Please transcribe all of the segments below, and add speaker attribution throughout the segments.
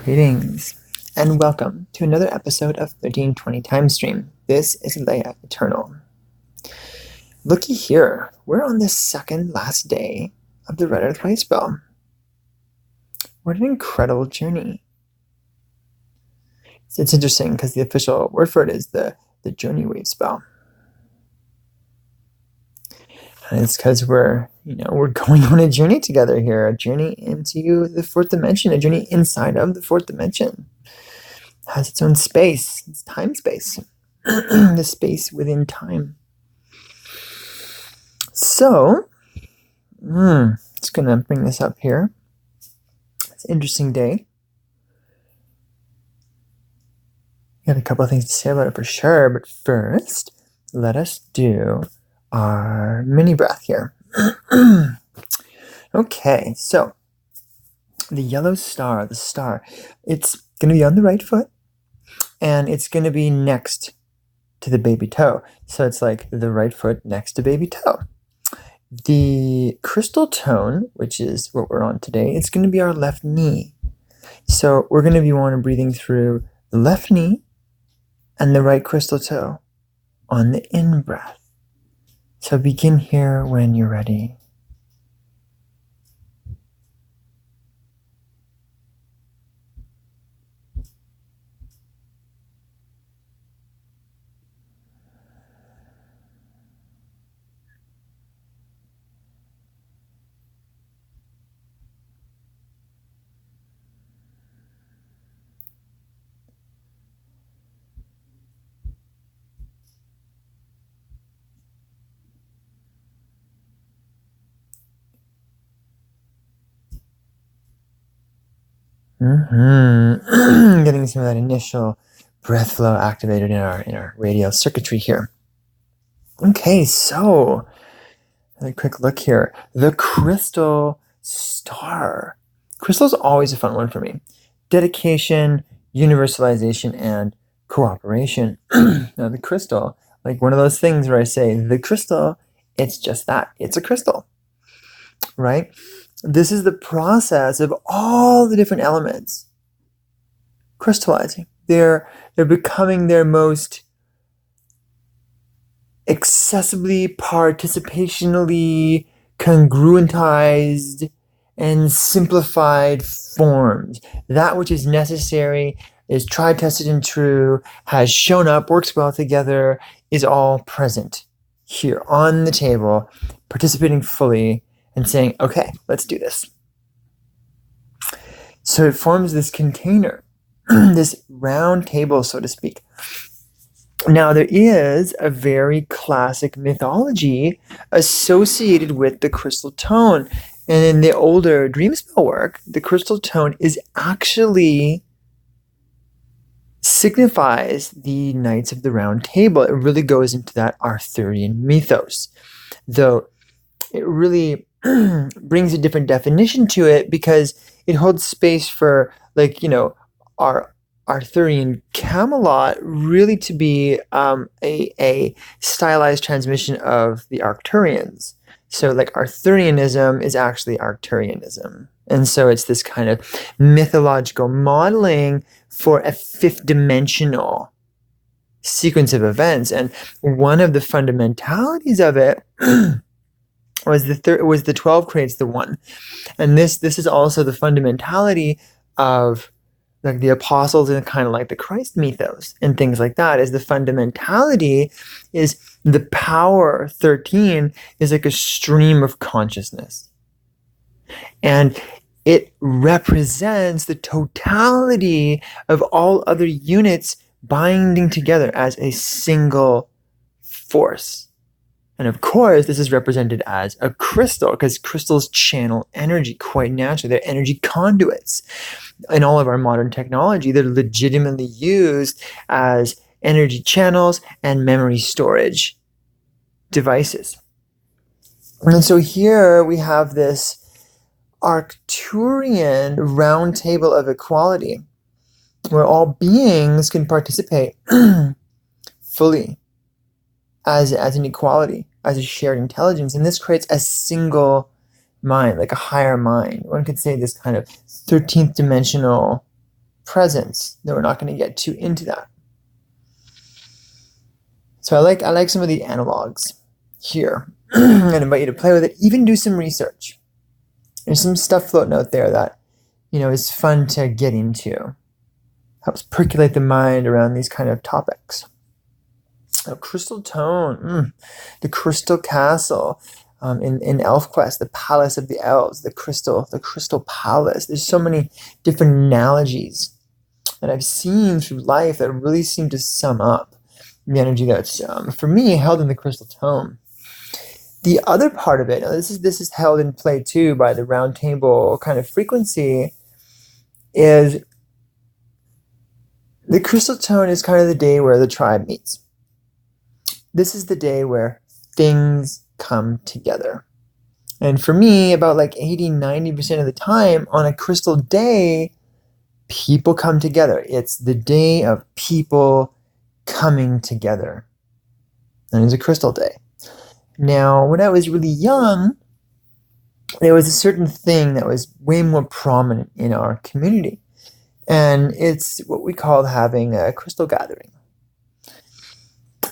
Speaker 1: Greetings, and welcome to another episode of 1320 Time Stream. This is Leia Eternal. Looky here, we're on the second last day of the Red Earth wavespell. What an incredible journey. It's interesting because the official word for it is the journey wavespell. And it's because we're going on a journey together here, a journey into the fourth dimension, a journey inside of the fourth dimension. It has its own space, it's time-space, the space within time. So, just going to bring this up here. It's an interesting day. Got a couple of things to say about it for sure, but first, let us do our mini breath here. Okay, so the yellow star, the star, it's going to be on the right foot, and it's going to be next to the baby toe. So it's like the right foot next to baby toe. The crystal tone, which is what we're on today, it's going to be our left knee. So we're going to be breathing through the left knee and the right crystal toe on the in-breath. So begin here when you're ready. Getting some of that initial breath flow activated in our radial circuitry here. Okay, so a quick look here. The crystal star. Crystal's always a fun one for me. Dedication, universalization, and cooperation. Now the crystal, like one of those things where I say the crystal, it's just that. It's a crystal, right? This is the process of all the different elements crystallizing. They're becoming their most accessibly, participationally congruentized and simplified forms. That which is necessary, is tried, tested, and true, has shown up, works well together, is all present here on the table, participating fully and saying, okay, let's do this. So it forms this container, this round table, so to speak. Now, there is a very classic mythology associated with the crystal tone. And in the older dream spell work, the crystal tone is actually signifies the Knights of the Round Table. It really goes into that Arthurian mythos, though it really brings a different definition to it because it holds space for, our Arthurian Camelot really to be a stylized transmission of the Arcturians. So Arthurianism is actually Arcturianism. And so it's this kind of mythological modeling for a fifth dimensional sequence of events. And one of the fundamentalities of it was the 12 creates the 1. And this is also the fundamentality of the apostles and kind of like the Christ mythos and things like that. Is the fundamentality is the power 13 is like a stream of consciousness. And it represents the totality of all other units binding together as a single force. And of course, this is represented as a crystal because crystals channel energy quite naturally. They're energy conduits. In all of our modern technology, they're legitimately used as energy channels and memory storage devices. And so here we have this Arcturian round table of equality where all beings can participate fully as an equality, as a shared intelligence. And this creates a single mind, like a higher mind. One could say this kind of 13th dimensional presence, though we're not going to get too into that. So I like some of the analogs here. I invite you to play with it, even do some research. There's some stuff floating out there that, is fun to get into. Helps percolate the mind around these kind of topics. Crystal Tone, the Crystal Castle in ElfQuest, the Palace of the Elves, the Crystal Palace. There's so many different analogies that I've seen through life that really seem to sum up the energy that's, for me, held in the Crystal Tone. The other part of it, this is held in play too by the round table kind of frequency, is the Crystal Tone is kind of the day where the tribe meets. This is the day where things come together. And for me, about like 80-90% of the time on a crystal day, people come together. It's the day of people coming together. And it's a crystal day. Now, when I was really young, there was a certain thing that was way more prominent in our community. And it's what we called having a crystal gathering.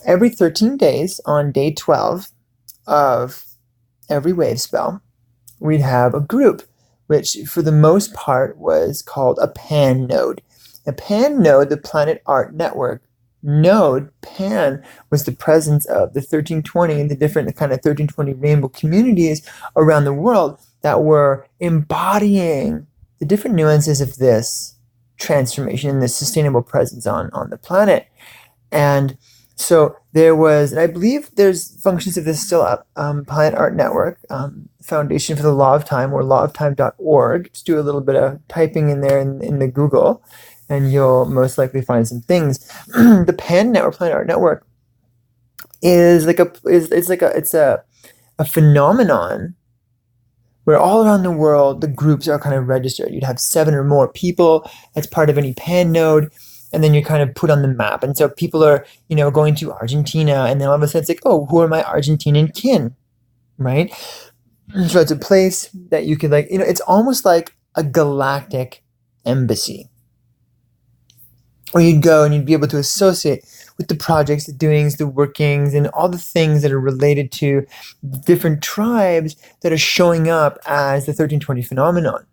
Speaker 1: Every 13 days, on day 12 of every wave spell, we'd have a group, which for the most part was called a pan node. A pan node, the Planet Art Network node, pan, was the presence of the 1320 and the different kind of 1320 rainbow communities around the world that were embodying the different nuances of this transformation and this sustainable presence on the planet. And so there was, and I believe there's functions of this still up, Planet Art Network, Foundation for the Law of Time, or lawoftime.org. Just do a little bit of typing in there in the Google, and you'll most likely find some things. The Pan Network, Planet Art Network, is like a phenomenon where all around the world the groups are kind of registered. You'd have 7 or more people as part of any pan node, and then you're kind of put on the map. And so people are, going to Argentina, and then all of a sudden it's like, oh, who are my Argentinian kin, right? So it's a place that you could it's almost like a galactic embassy, where you'd go and you'd be able to associate with the projects, the doings, the workings, and all the things that are related to different tribes that are showing up as the 1320 phenomenon,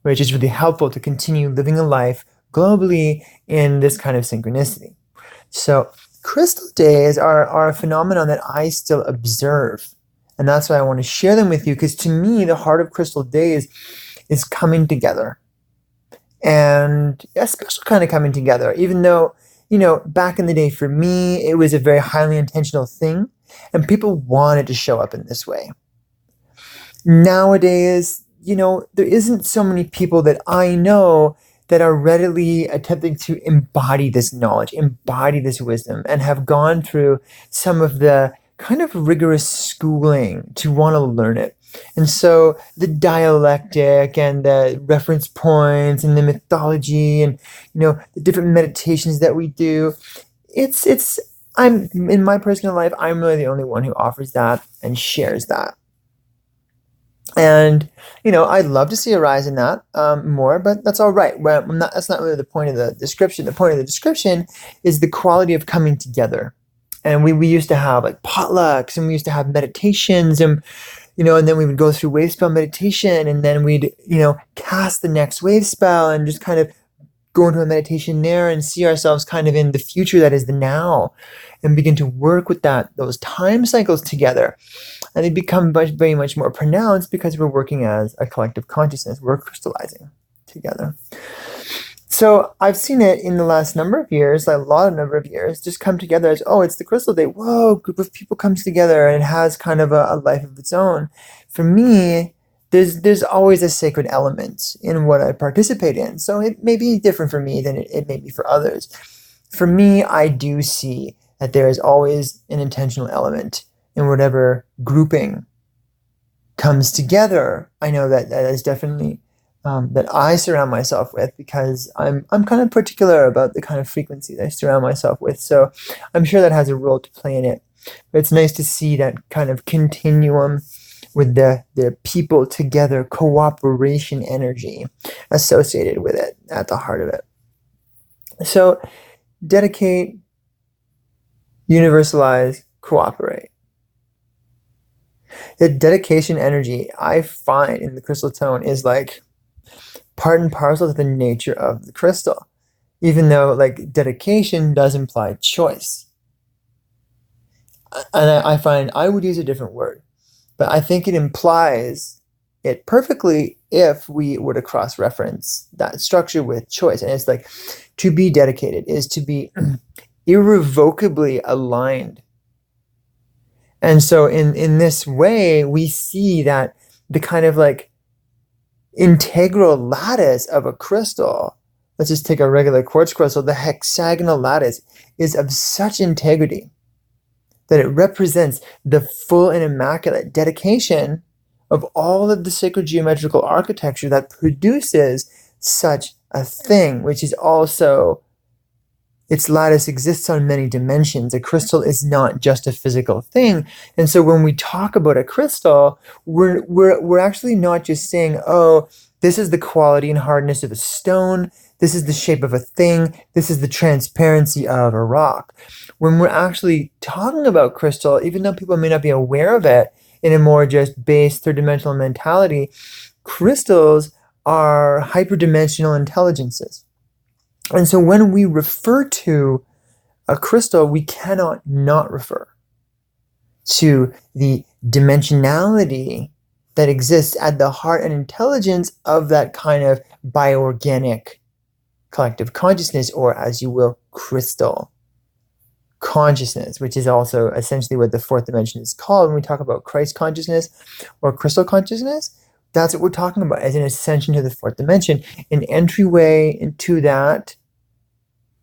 Speaker 1: which is really helpful to continue living a life globally in this kind of synchronicity. So crystal days are a phenomenon that I still observe. And that's why I want to share them with you, because to me, the heart of crystal days is coming together. And a special kind of coming together, even though, back in the day for me, it was a very highly intentional thing, and people wanted to show up in this way. Nowadays, there isn't so many people that I know that are readily attempting to embody this knowledge, embody this wisdom, and have gone through some of the kind of rigorous schooling to want to learn it. And so the dialectic and the reference points and the mythology and, the different meditations that we do, I'm in my personal life, I'm really the only one who offers that and shares that. And, I'd love to see a rise in that more, but that's all right. That's not really the point of the description. The point of the description is the quality of coming together. And we used to have like potlucks, and we used to have meditations, and, and then we would go through wave spell meditation, and then we'd, cast the next wave spell and just kind of go into a meditation there and see ourselves kind of in the future that is the now, and begin to work with those time cycles together. And they become very much more pronounced because we're working as a collective consciousness. We're crystallizing together. So I've seen it in the last number of years, number of years, just come together as, oh, it's the crystal day. Whoa, group of people comes together, and it has kind of a life of its own. For me, there's always a sacred element in what I participate in. So it may be different for me than it may be for others. For me, I do see that there is always an intentional element in whatever grouping comes together. I know that is definitely that I surround myself with, because I'm kind of particular about the kind of frequency that I surround myself with. So I'm sure that has a role to play in it. But it's nice to see that kind of continuum with the people together, cooperation energy associated with it at the heart of it. So dedicate, universalize, cooperate. The dedication energy I find in the crystal tone is like part and parcel to the nature of the crystal, even though like dedication does imply choice. And I find I would use a different word, but I think it implies it perfectly if we were to cross-reference that structure with choice. And it's like to be dedicated is to be irrevocably aligned. And so in this way, we see that the kind of like integral lattice of a crystal, let's just take a regular quartz crystal, the hexagonal lattice is of such integrity that it represents the full and immaculate dedication of all of the sacred geometrical architecture that produces such a thing, which is also, its lattice exists on many dimensions. A crystal is not just a physical thing. And so when we talk about a crystal, we're actually not just saying, oh, this is the quality and hardness of a stone, this is the shape of a thing, this is the transparency of a rock. When we're actually talking about crystal, even though people may not be aware of it in a more just base third-dimensional mentality, crystals are hyperdimensional intelligences. And so when we refer to a crystal, we cannot not refer to the dimensionality that exists at the heart and intelligence of that kind of bioorganic collective consciousness, or as you will, crystal consciousness, which is also essentially what the fourth dimension is called when we talk about Christ consciousness or crystal consciousness. That's what we're talking about as an ascension to the fourth dimension, an entryway into that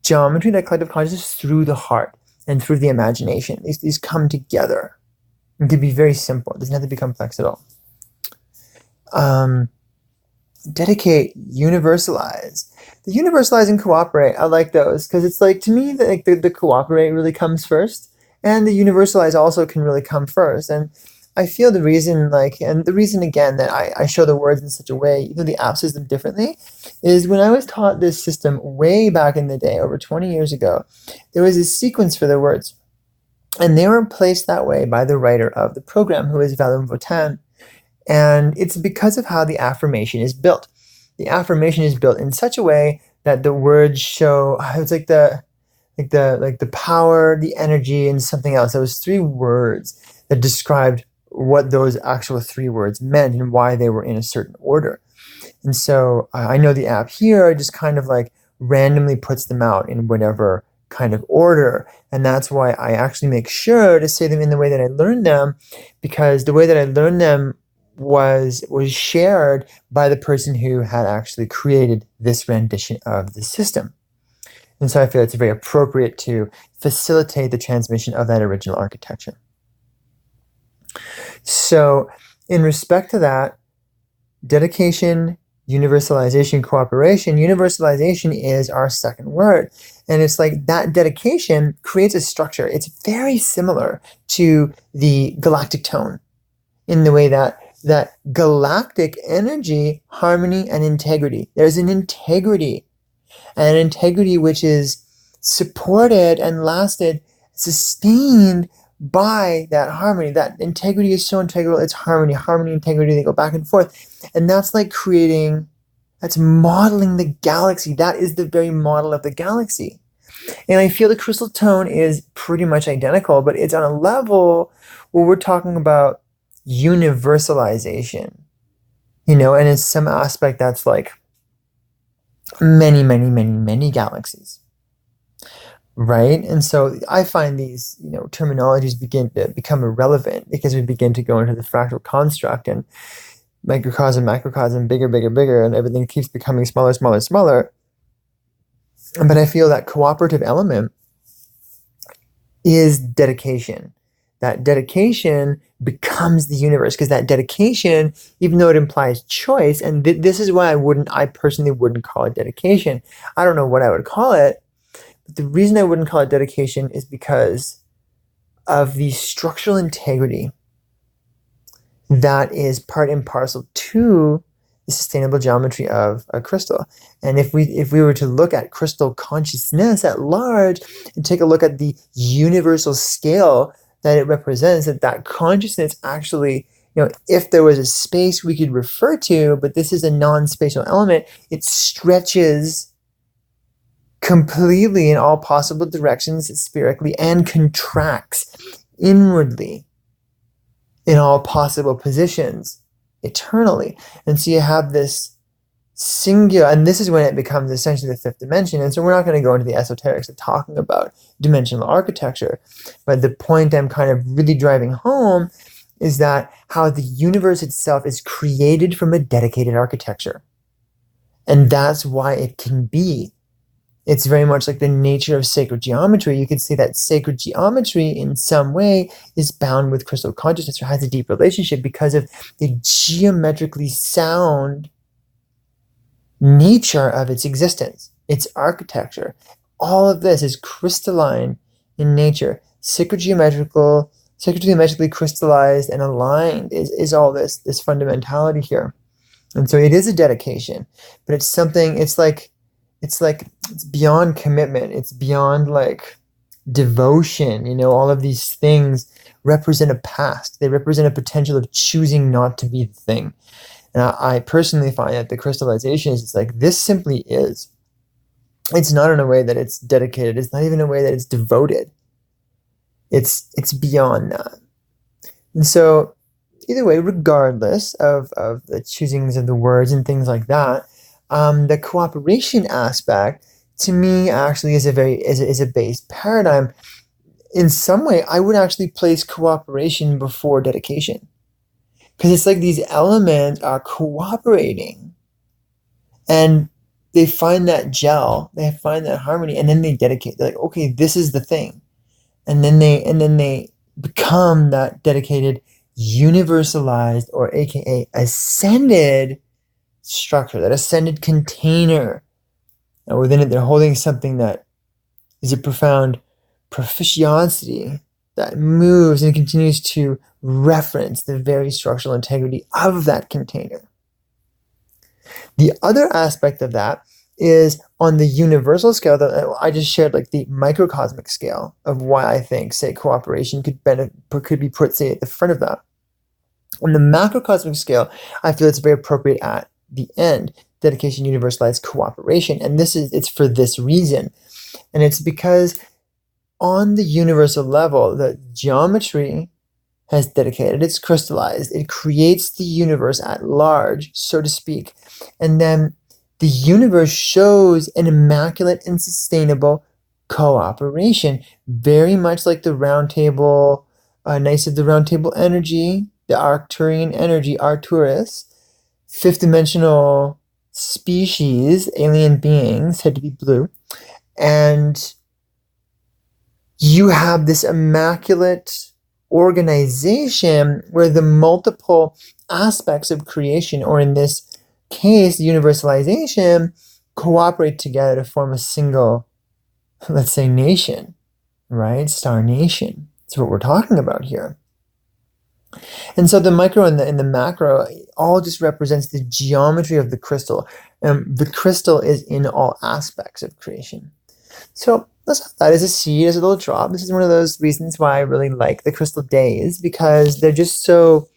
Speaker 1: geometry, that collective consciousness through the heart and through the imagination. These come together. It can be very simple. It doesn't have to be complex at all. Dedicate, universalize. The universalize and cooperate, I like those because it's like, to me, the cooperate really comes first, and the universalize also can really come first. And I feel the reason, and the reason again that I show the words in such a way, even though the app says them differently, is when I was taught this system way back in the day, over 20 years ago, there was a sequence for the words. And they were placed that way by the writer of the program, who is Valum Votan. And it's because of how the affirmation is built. The affirmation is built in such a way that the words show, it's like the power, the energy, and something else. Those three words that described what those actual three words meant and why they were in a certain order. And so I know the app here just kind of like randomly puts them out in whatever kind of order. And that's why I actually make sure to say them in the way that I learned them, because the way that I learned them was shared by the person who had actually created this rendition of the system. And so I feel it's very appropriate to facilitate the transmission of that original architecture. So in respect to that, dedication, universalization, cooperation, universalization is our second word. And it's like that dedication creates a structure. It's very similar to the galactic tone in the way that galactic energy, harmony, and integrity. There's an integrity which is supported and lasted, sustained by that harmony. That integrity is so integral. It's harmony, integrity, they go back and forth. And that's like that's modeling the galaxy. That is the very model of the galaxy. And I feel the crystal tone is pretty much identical, but it's on a level where we're talking about universalization, and in some aspect that's like many galaxies, right? And so I find these terminologies begin to become irrelevant because we begin to go into the fractal construct and microcosm, macrocosm, bigger, and everything keeps becoming smaller. But I feel that cooperative element is dedication. That dedication becomes the universe, because that dedication, even though it implies choice, and this is why I personally wouldn't call it dedication. I don't know what I would call it, but the reason I wouldn't call it dedication is because of the structural integrity that is part and parcel to the sustainable geometry of a crystal. And if we were to look at crystal consciousness at large and take a look at the universal scale that it represents, that consciousness actually, if there was a space we could refer to, but this is a non-spatial element, it stretches completely in all possible directions spherically and contracts inwardly in all possible positions eternally. And so you have this singular, and this is when it becomes essentially the fifth dimension. And so we're not going to go into the esoterics of talking about dimensional architecture, but the point I'm kind of really driving home is that how the universe itself is created from a dedicated architecture. And that's why it can be. It's very much like the nature of sacred geometry. You could say that sacred geometry in some way is bound with crystal consciousness or has a deep relationship because of the geometrically sound nature of its existence, its architecture. All of this is crystalline in nature. Sacred geometrically crystallized and aligned is all this fundamentality here. And so it is a dedication, but it's something, it's beyond commitment. It's beyond like devotion. All of these things represent a past. They represent a potential of choosing not to be the thing. And I personally find that the crystallization is, it's like, this simply is. It's not in a way that it's dedicated. It's not even a way that it's devoted. It's beyond that. And so either way, regardless of the choosings of the words and things like that, the cooperation aspect to me actually is a base paradigm. In some way, I would actually place cooperation before dedication, because it's like these elements are cooperating and they find that gel, they find that harmony, and then they dedicate. They're like, okay, this is the thing, and then they become that dedicated, universalized, or AKA ascended structure, that ascended container. And within it, they're holding something that is a profound proficiency that moves and continues to reference the very structural integrity of that container. The other aspect of that is on the universal scale that I just shared, like the microcosmic scale of why I think, say, cooperation could be put, say, at the front of that. On the macrocosmic scale, I feel it's very appropriate at the end, dedication, universalized, cooperation. And it's for this reason. And it's because on the universal level, the geometry has dedicated, it's crystallized, it creates the universe at large, so to speak. And then the universe shows an immaculate and sustainable cooperation, very much like the round table, Knights of the Round Table energy, the Arcturian energy, Arcturus, fifth dimensional species, alien beings, said to be blue. And you have this immaculate organization where the multiple aspects of creation, or in this case, universalization, cooperate together to form a single, let's say, nation, right? Star nation. That's what we're talking about here. And so the micro and the macro all just represents the geometry of the crystal. The crystal is in all aspects of creation. So let's have that as a seed, as a little drop. This is one of those reasons why I really like the crystal days, because they're just so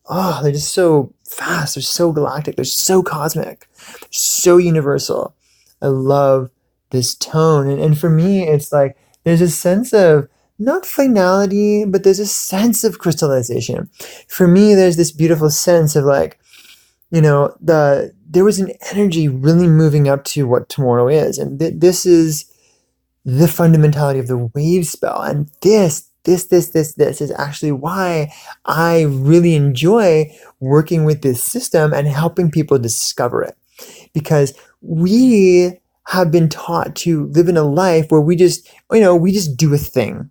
Speaker 1: fast. They're so galactic. They're so cosmic. They're so universal. I love this tone. And for me, it's like there's a sense of not finality, but there's a sense of crystallization. For me, there's this beautiful sense of like, there was an energy really moving up to what tomorrow is. And this is the fundamentality of the wave spell. And this is actually why I really enjoy working with this system and helping people discover it. Because we have been taught to live in a life where we just do a thing.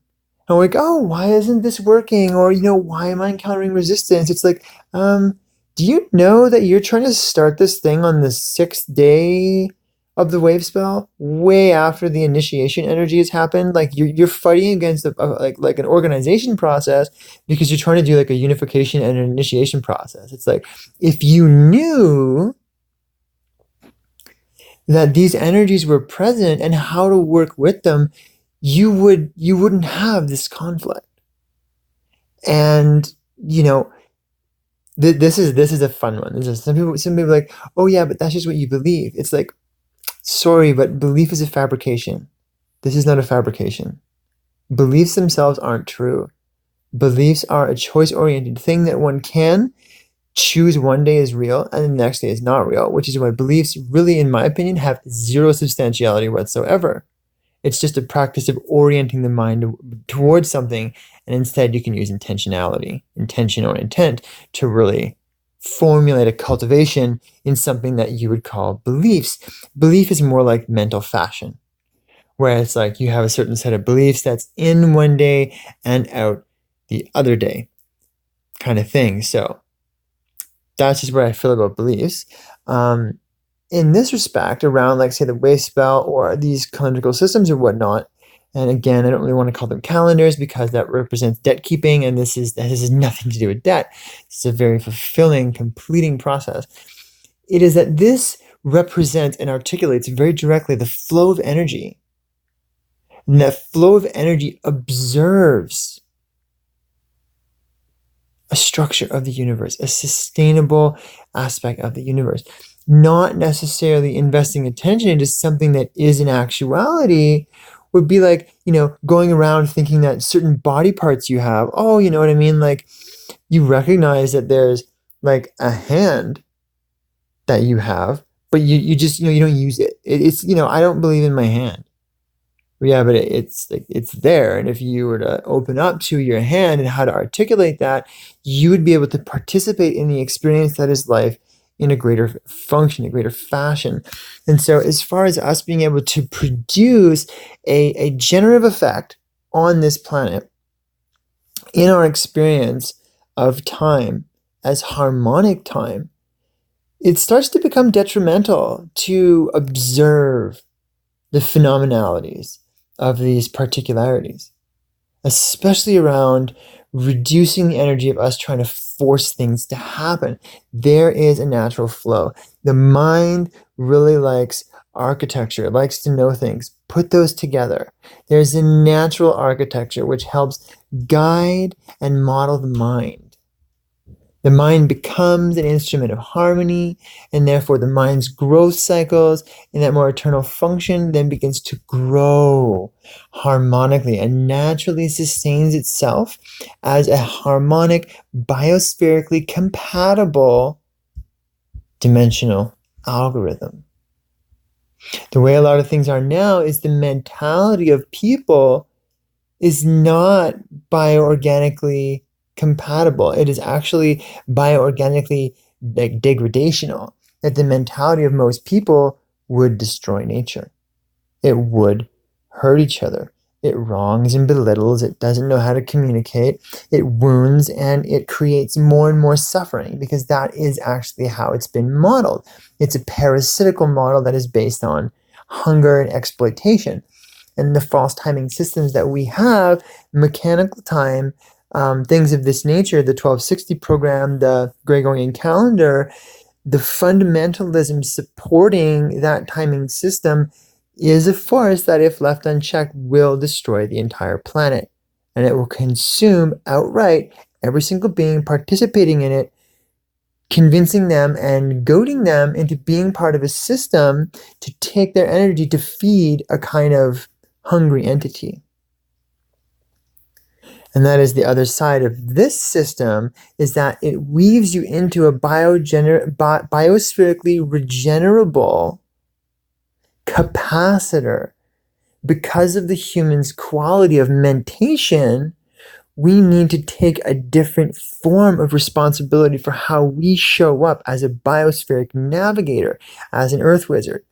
Speaker 1: And we're like, oh, why isn't this working? Or, why am I encountering resistance? It's like, do you know that you're trying to start this thing on the 6th day of the wave spell, way after the initiation energy has happened? Like you're fighting against like an organization process because you're trying to do like a unification and an initiation process. It's like, if you knew that these energies were present and how to work with them, you wouldn't have this conflict. And this is a fun one. Some people are like, oh yeah, but that's just what you believe. It's like, sorry, but belief is a fabrication. This is not a fabrication. Beliefs themselves aren't true. Beliefs are a choice-oriented thing that one can choose one day is real and the next day is not real, which is why beliefs really, in my opinion, have zero substantiality whatsoever. It's just a practice of orienting the mind towards something, and instead you can use intentionality, intention or intent, to really formulate a cultivation in something that you would call beliefs. Belief is more like mental fashion, where it's like you have a certain set of beliefs that's in one day and out the other day kind of thing. So that's just where I feel about beliefs. In this respect, around, like, say, the wavespell or these calendrical systems or whatnot, and again, I don't really want to call them calendars because that represents debt keeping, and this has nothing to do with debt. It's a very fulfilling, completing process. It is that this represents and articulates very directly the flow of energy. And that flow of energy observes a structure of the universe, a sustainable aspect of the universe, not necessarily investing attention into something that is in actuality. Would be like, going around thinking that certain body parts you have, oh, you know what I mean? Like, you recognize that there's like a hand that you have, but you just, you don't use it. It's, I don't believe in my hand. Yeah, but it's there. And if you were to open up to your hand and how to articulate that, you would be able to participate in the experience that is life in a greater function, a greater fashion. And so as far as us being able to produce a generative effect on this planet in our experience of time as harmonic time, it starts to become detrimental to observe the phenomenalities of these particularities, especially around reducing the energy of us trying to force things to happen. There is a natural flow. The mind really likes architecture, it likes to know things. Put those together. There's a natural architecture which helps guide and model the mind. The mind becomes an instrument of harmony, and therefore the mind's growth cycles in that more eternal function then begins to grow harmonically and naturally sustains itself as a harmonic, biospherically compatible dimensional algorithm. The way a lot of things are now is the mentality of people is not bioorganically compatible. It is actually bioorganically degradational. That the mentality of most people would destroy nature. It would hurt each other. It wrongs and belittles. It doesn't know how to communicate. It wounds and it creates more and more suffering because that is actually how it's been modeled. It's a parasitical model that is based on hunger and exploitation. And the false timing systems that we have, mechanical time, things of this nature, the 1260 program, the Gregorian calendar, the fundamentalism supporting that timing system is a force that, if left unchecked, will destroy the entire planet. And it will consume outright every single being participating in it, convincing them and goading them into being part of a system to take their energy to feed a kind of hungry entity. And that is the other side of this system, is that it weaves you into a biospherically regenerable capacitor. Because of the human's quality of mentation, we need to take a different form of responsibility for how we show up as a biospheric navigator, as an earth wizard.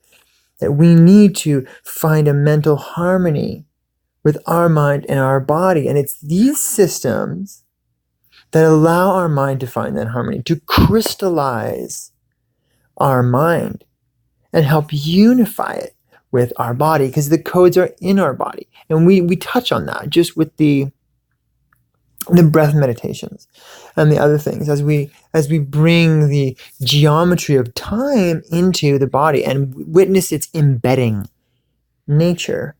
Speaker 1: That we need to find a mental harmony with our mind and our body. And it's these systems that allow our mind to find that harmony, to crystallize our mind and help unify it with our body, because the codes are in our body. And we touch on that just with the the breath meditations and the other things as we bring the geometry of time into the body and witness its embedding nature.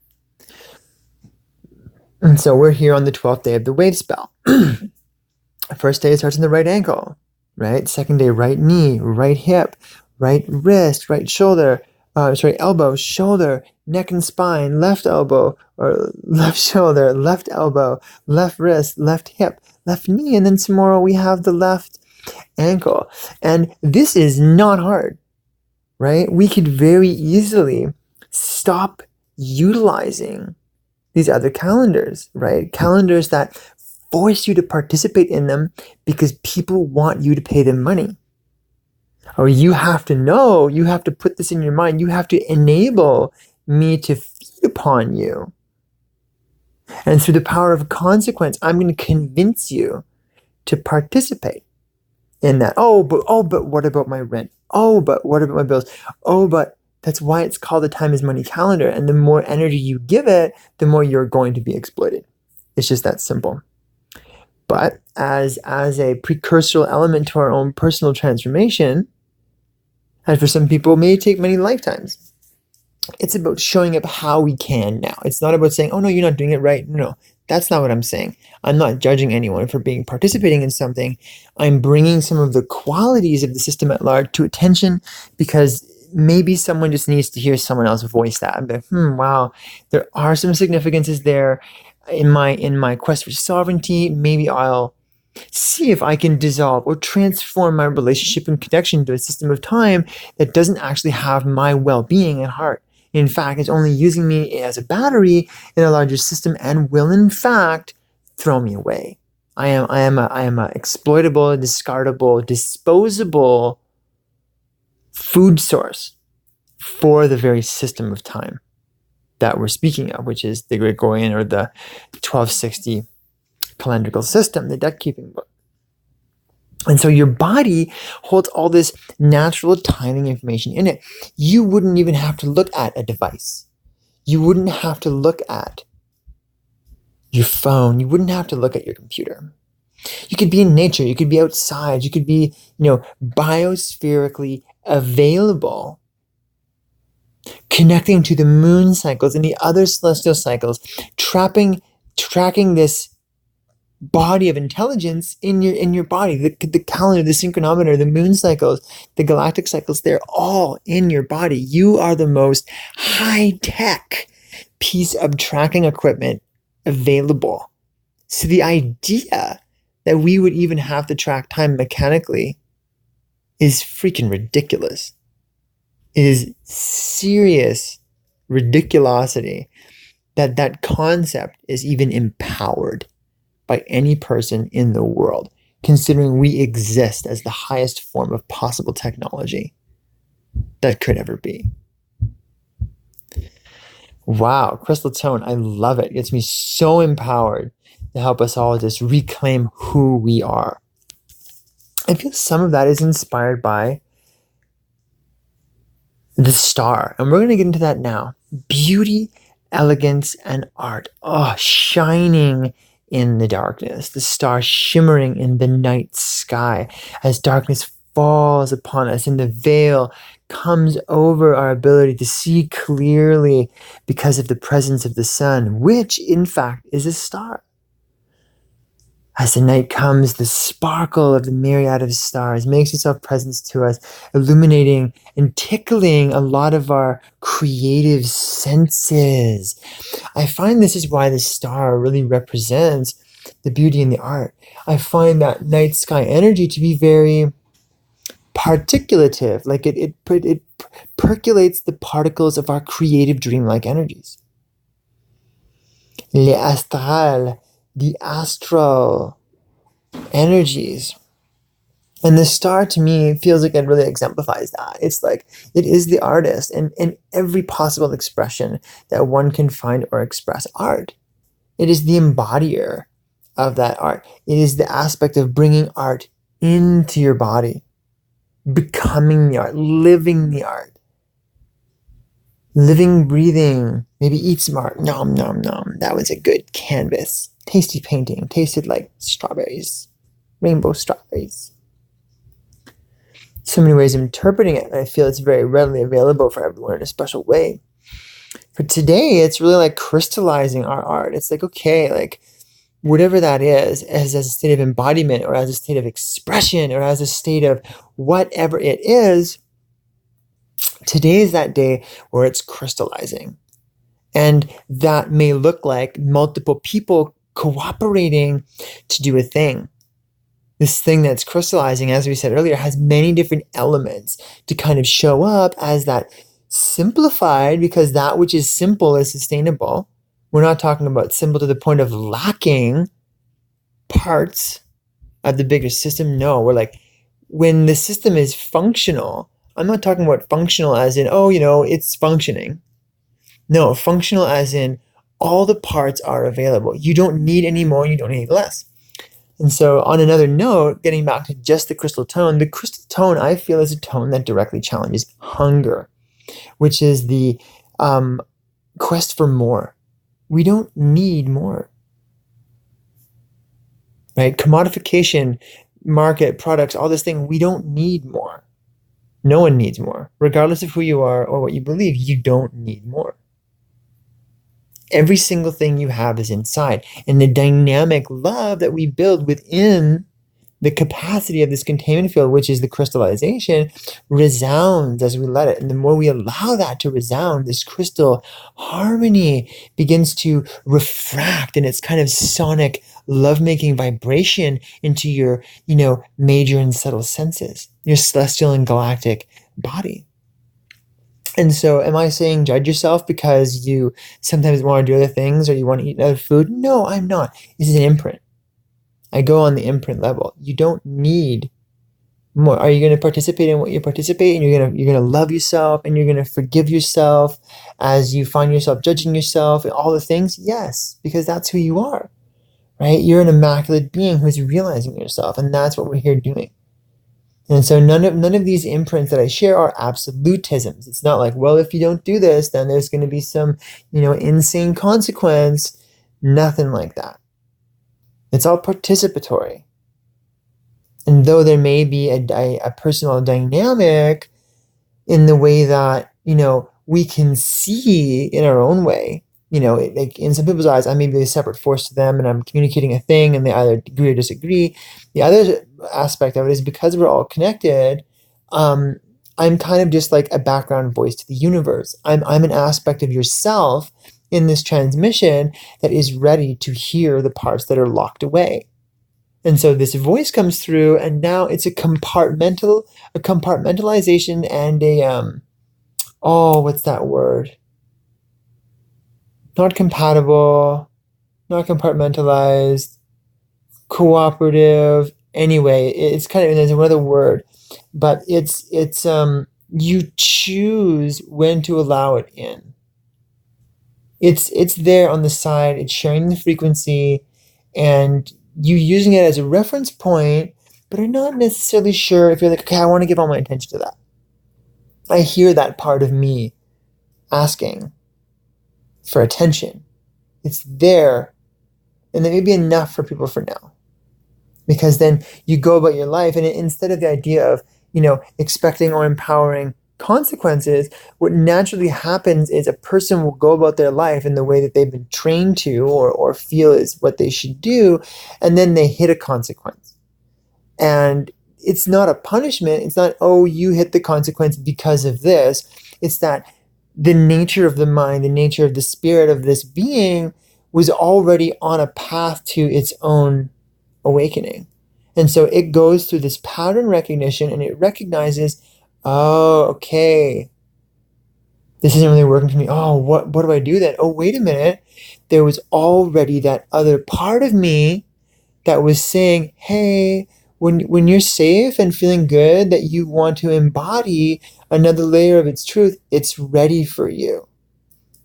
Speaker 1: And so we're here on the 12th day of the wave spell. First day it starts in the right ankle, right? Second day, right knee, right hip, right wrist, right shoulder, elbow, shoulder, neck and spine, left elbow, or left shoulder, left elbow, left wrist, left hip, left knee, and then tomorrow we have the left ankle. And this is not hard, right? We could very easily stop utilizing these other calendars, right? Calendars that force you to participate in them because people want you to pay them money. Or you have to know, you have to put this in your mind, you have to enable me to feed upon you. And through the power of consequence, I'm going to convince you to participate in that. Oh, but what about my rent? Oh, but what about my bills? Oh, but that's why it's called the time is money calendar. And the more energy you give it, the more you're going to be exploited. It's just that simple. But as a precursor element to our own personal transformation, and for some people, it may take many lifetimes. It's about showing up how we can now. It's not about saying, oh, no, you're not doing it right. No, that's not what I'm saying. I'm not judging anyone for participating in something. I'm bringing some of the qualities of the system at large to attention because maybe someone just needs to hear someone else voice that. And be like, wow, there are some significances there in my quest for sovereignty. Maybe I'll see if I can dissolve or transform my relationship and connection to a system of time that doesn't actually have my well-being at heart. In fact, it's only using me as a battery in a larger system and will, in fact, throw me away. I am a exploitable, discardable, disposable food source for the very system of time that we're speaking of, which is the Gregorian or the 1260 calendrical system, the debt keeping book. And so your body holds all this natural timing information in it. You wouldn't even have to look at a device. You wouldn't have to look at your phone. You wouldn't have to look at your computer. You could be in nature. You could be outside. You could be, biospherically available, connecting to the moon cycles and the other celestial cycles, tracking this body of intelligence in your body, the calendar, the synchronometer, the moon cycles, the galactic cycles, they're all in your body. You are the most high-tech piece of tracking equipment available. So the idea that we would even have to track time mechanically is freaking ridiculous. It is serious ridiculosity that concept is even empowered by any person in the world, considering we exist as the highest form of possible technology that could ever be. Wow, crystal tone, I love it. It gets me so empowered to help us all just reclaim who we are. I feel some of that is inspired by the star, and we're going to get into that now. Beauty, elegance, and art. Oh, shining in the darkness, the star shimmering in the night sky as darkness falls upon us and the veil comes over our ability to see clearly because of the presence of the sun, which in fact is a star. As the night comes, the sparkle of the myriad of stars makes itself present to us, illuminating and tickling a lot of our creative senses. I find this is why the star really represents the beauty and the art. I find that night sky energy to be very particulative, like it percolates the particles of our creative dreamlike energies. Les astral, the astral energies. And the star to me feels like it really exemplifies that. It's like it is the artist and in every possible expression that one can find or express art. It is the embodier of that art. It is the aspect of bringing art into your body, becoming the art, living the art. Living, breathing, maybe eat smart, nom, nom, nom. That was a good canvas. tasty painting, tasted like strawberries, rainbow strawberries. So many ways of interpreting it, and I feel it's very readily available for everyone in a special way. For today, it's really like crystallizing our art. It's like, okay, like whatever that is, as a state of embodiment or as a state of expression or as a state of whatever it is, today is that day where it's crystallizing. And that may look like multiple people cooperating to do a thing. This thing that's crystallizing, as we said earlier, has many different elements to kind of show up as that simplified, because that which is simple is sustainable. We're not talking about simple to the point of lacking parts of the bigger system. No, we're like, when the system is functional, I'm not talking about functional as in, oh, it's functioning. No, functional as in all the parts are available. You don't need any more, you don't need less. And so on another note, getting back to just the crystal tone I feel is a tone that directly challenges hunger, which is the quest for more. We don't need more, right? Commodification, market, products, all this thing, we don't need more. No one needs more. Regardless of who you are or what you believe, you don't need more. Every single thing you have is inside. And the dynamic love that we build within the capacity of this containment field, which is the crystallization, resounds as we let it. And the more we allow that to resound, this crystal harmony begins to refract in its kind of sonic lovemaking vibration into your, major and subtle senses, your celestial and galactic body. And so am I saying judge yourself because you sometimes want to do other things or you want to eat other food? No, I'm not. This is an imprint. I go on the imprint level. You don't need more. Are you going to participate in what you participate, and you're going to love yourself and you're going to forgive yourself as you find yourself judging yourself and all the things? Yes, because that's who you are, right? You're an immaculate being who's realizing yourself, and that's what we're here doing. And so none of these imprints that I share are absolutisms. It's not like, well, if you don't do this, then there's going to be some, insane consequence. Nothing like that. It's all participatory. And though there may be a personal dynamic in the way that, we can see in our own way, like in some people's eyes, I may be a separate force to them and I'm communicating a thing and they either agree or disagree. The other aspect of it is because we're all connected, I'm kind of just like a background voice to the universe. I'm an aspect of yourself in this transmission that is ready to hear the parts that are locked away. And so this voice comes through, and now it's a compartmentalization and what's that word? Not compatible, not compartmentalized, cooperative. Anyway, it's kind of, there's another word, but it's you choose when to allow it in. It's there on the side, it's sharing the frequency, and you using it as a reference point, but I'm not necessarily sure if you're like, okay, I want to give all my attention to that. I hear that part of me asking for attention. It's there, and that may be enough for people for now. Because then you go about your life, and instead of the idea of, expecting or empowering consequences, what naturally happens is a person will go about their life in the way that they've been trained to or feel is what they should do, and then they hit a consequence. And it's not a punishment. It's not, oh, you hit the consequence because of this. It's that the nature of the mind, the nature of the spirit of this being was already on a path to its own awakening. And so it goes through this pattern recognition, and it recognizes, oh, okay, this isn't really working for me. Oh, what do I do then? Oh, wait a minute. There was already that other part of me that was saying, hey, when you're safe and feeling good, that you want to embody another layer of its truth, it's ready for you.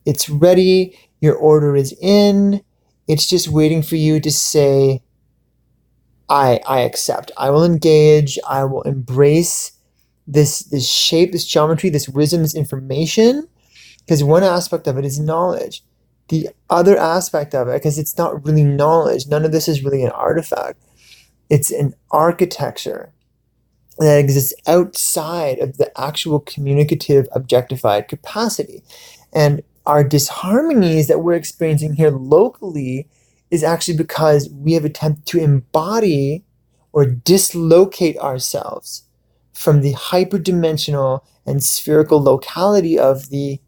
Speaker 1: It's ready. Your order is in. It's just waiting for you to say, I accept. I will engage. I will embrace this shape, this geometry, this wisdom, this information, because one aspect of it is knowledge. The other aspect of it, because it's not really knowledge, none of this is really an artifact. It's an architecture that exists outside of the actual communicative objectified capacity. And our disharmonies that we're experiencing here locally is actually because we have attempted to embody or dislocate ourselves from the hyperdimensional and spherical locality of the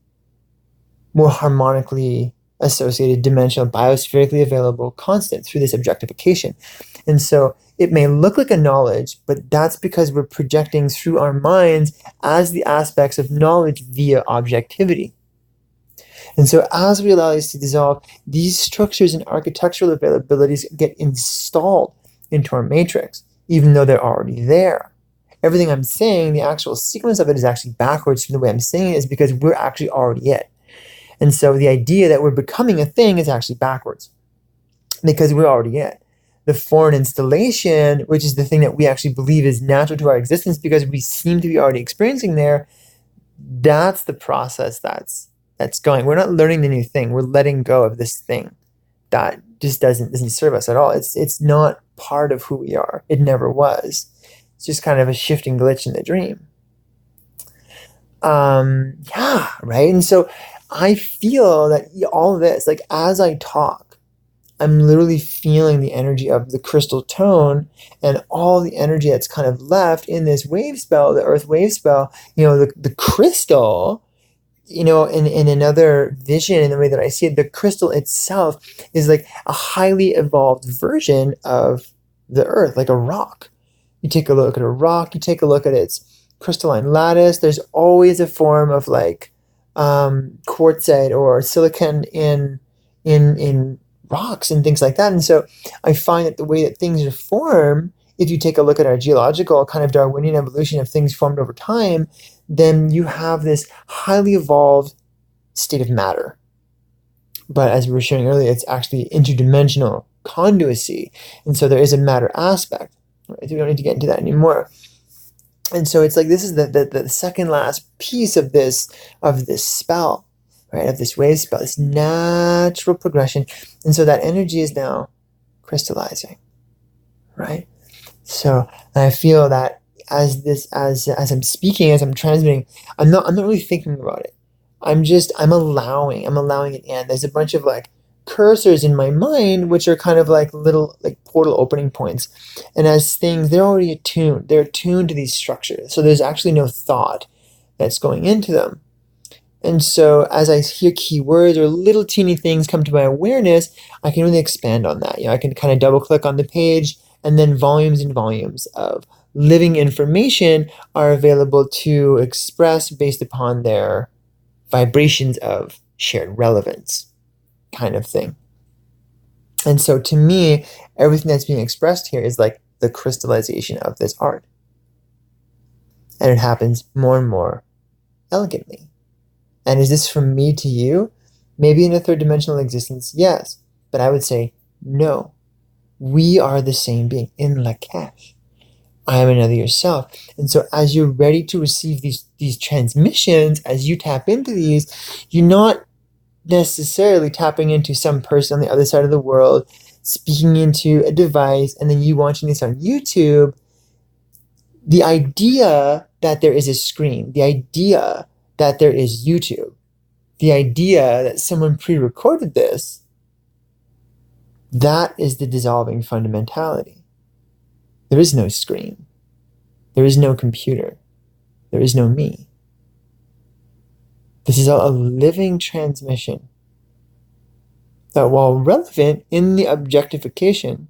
Speaker 1: more harmonically associated dimensional biospherically available constant through this objectification. And so it may look like a knowledge, but that's because we're projecting through our minds as the aspects of knowledge via objectivity. And so as we allow these to dissolve, these structures and architectural availabilities get installed into our matrix, even though they're already there. Everything I'm saying, the actual sequence of it is actually backwards from the way I'm saying it, is because we're actually already it. And so the idea that we're becoming a thing is actually backwards because we're already it. The foreign installation, which is the thing that we actually believe is natural to our existence because we seem to be already experiencing there, that's the process that's going. We're not learning the new thing. We're letting go of this thing that just doesn't serve us at all. It's not part of who we are. It never was. It's just kind of a shifting glitch in the dream. Yeah, right? And so I feel that all this, like as I talk, I'm literally feeling the energy of the crystal tone and all the energy that's kind of left in this wave spell, the earth wave spell, the crystal, in another vision, in the way that I see it, the crystal itself is like a highly evolved version of the earth, like a rock. You take a look at a rock, you take a look at its crystalline lattice, there's always a form of like quartzite or silicon in rocks and things like that. And so I find that the way that things are formed, if you take a look at our geological kind of Darwinian evolution of things formed over time, then you have this highly evolved state of matter. But as we were showing earlier, it's actually interdimensional conduity. And so there is a matter aspect. Right? We don't need to get into that anymore. And so it's like this is the second last piece of this spell, right? Of this wave spell, this natural progression. And so that energy is now crystallizing, right? So I feel that as I'm speaking, as I'm transmitting, I'm not really thinking about it. I'm allowing it in. There's a bunch of like cursors in my mind, which are kind of like little like portal opening points. And as things, they're already attuned. They're attuned to these structures. So there's actually no thought that's going into them. And so as I hear keywords or little teeny things come to my awareness, I can really expand on that. I can kind of double click on the page, and then volumes and volumes of living information are available to express based upon their vibrations of shared relevance kind of thing. And so to me, everything that's being expressed here is like the crystallization of this art. And it happens more and more elegantly. And is this from me to you? Maybe in a third dimensional existence, yes. But I would say no. We are the same being in Lakesh. I am another yourself. And so as you're ready to receive these transmissions, as you tap into these, you're not necessarily tapping into some person on the other side of the world, speaking into a device, and then you watching this on YouTube. The idea that there is a screen, the idea that there is YouTube, the idea that someone pre-recorded this, that is the dissolving fundamentality. There is no screen. There is no computer. There is no me. This is a living transmission that, while relevant in the objectification,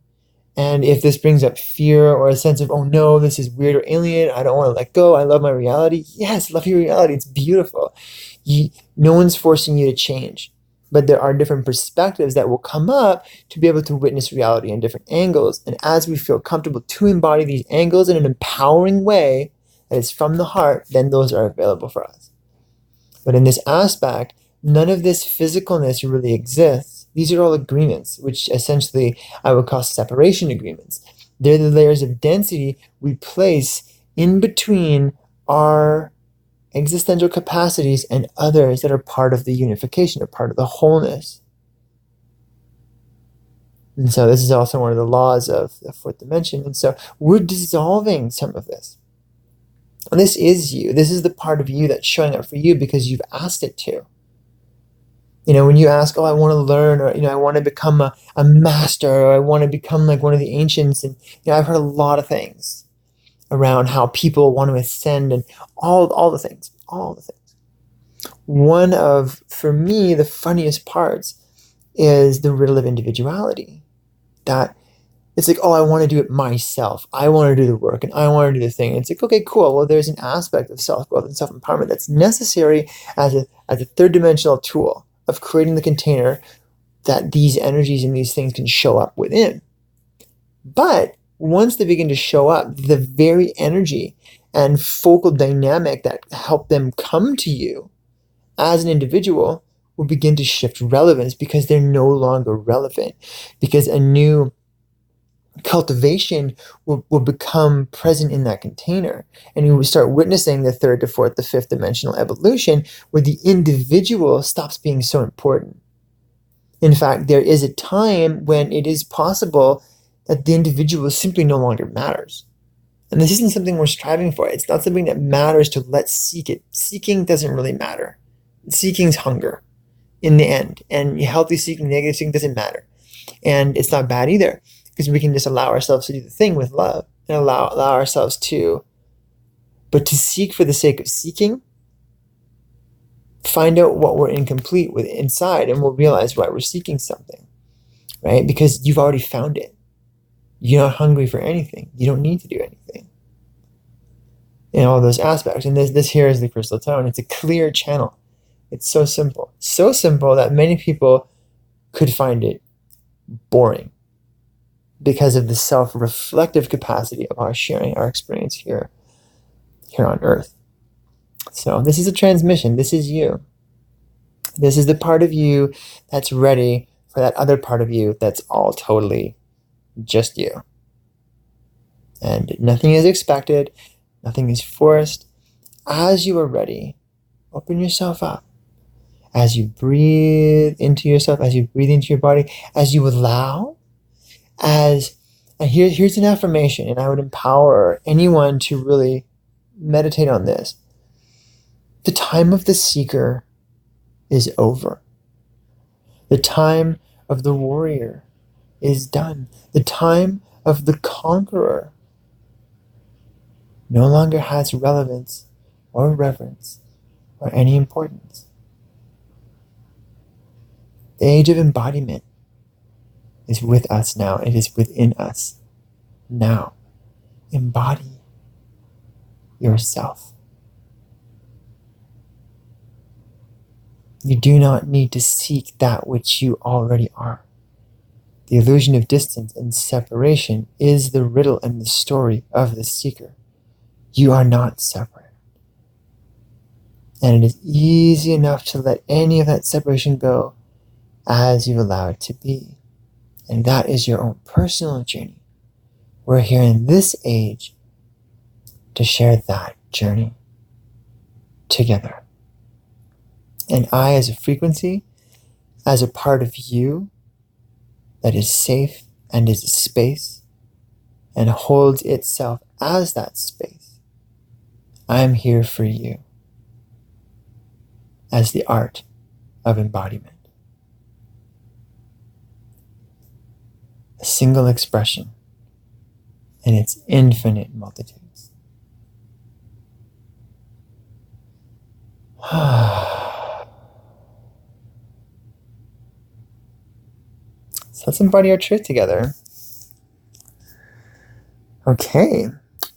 Speaker 1: and if this brings up fear or a sense of, oh no, this is weird or alien, I don't want to let go, I love my reality. Yes, love your reality. It's beautiful. No one's forcing you to change. But there are different perspectives that will come up to be able to witness reality in different angles. And as we feel comfortable to embody these angles in an empowering way that is from the heart, then those are available for us. But in this aspect, none of this physicalness really exists. These are all agreements, which essentially I would call separation agreements. They're the layers of density we place in between our existential capacities and others that are part of the unification, or part of the wholeness. And so this is also one of the laws of the fourth dimension. And so we're dissolving some of this. And this is you. This is the part of you that's showing up for you because you've asked it to. When you ask, oh, I want to learn, or, I want to become a master, or I want to become like one of the ancients. And, I've heard a lot of things around how people want to ascend and all the things. One of, for me, the funniest parts is the riddle of individuality. That it's like, oh, I want to do it myself. I want to do the work and I want to do the thing. And it's like, okay, cool. Well, there's an aspect of self-growth and self-empowerment that's necessary as a third dimensional tool of creating the container that these energies and these things can show up within. But once they begin to show up, the very energy and focal dynamic that help them come to you as an individual will begin to shift relevance because they're no longer relevant, because a new cultivation will become present in that container. And you will start witnessing the third to fourth to fifth dimensional evolution where the individual stops being so important. In fact, there is a time when it is possible that the individual simply no longer matters. And this isn't something we're striving for. It's not something that matters to let's seek it. Seeking doesn't really matter. Seeking's hunger in the end. And healthy seeking, negative seeking doesn't matter. And it's not bad either, because we can just allow ourselves to do the thing with love and allow ourselves but to seek for the sake of seeking, find out what we're incomplete with inside, and we'll realize why we're seeking something, right? Because you've already found it. You're not hungry for anything. You don't need to do anything in all those aspects. And this here is the crystal tone. It's a clear channel. It's so simple that many people could find it boring because of the self-reflective capacity of our sharing our experience here on Earth. So this is a transmission. This is you. This is the part of you that's ready for that other part of you that's all totally just you. And nothing is expected. Nothing is forced. As you are ready, open yourself up. As you breathe into yourself, as you breathe into your body, as you allow, and here's an affirmation, and I would empower anyone to really meditate on this. The time of the seeker is over. The time of the warrior is done. The time of the conqueror no longer has relevance or reverence or any importance. The age of embodiment is with us now. It is within us now. Embody yourself. You do not need to seek that which you already are. The illusion of distance and separation is the riddle and the story of the seeker. You are not separate. And it is easy enough to let any of that separation go as you allow it to be. And that is your own personal journey. We're here in this age to share that journey together. And I, as a frequency, as a part of you that is safe and is a space and holds itself as that space, I'm here for you as the art of embodiment. A single expression in its infinite multitudes. So let's embody our truth together. Okay,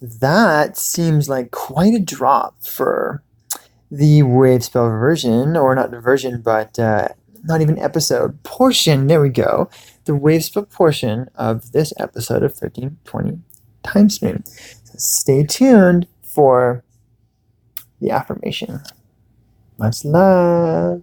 Speaker 1: that seems like quite a drop for the wavespell version, or not the version, but not even episode portion. There we go. The wavespell portion of this episode of 1320 Time Stream. So stay tuned for the affirmation. Much love.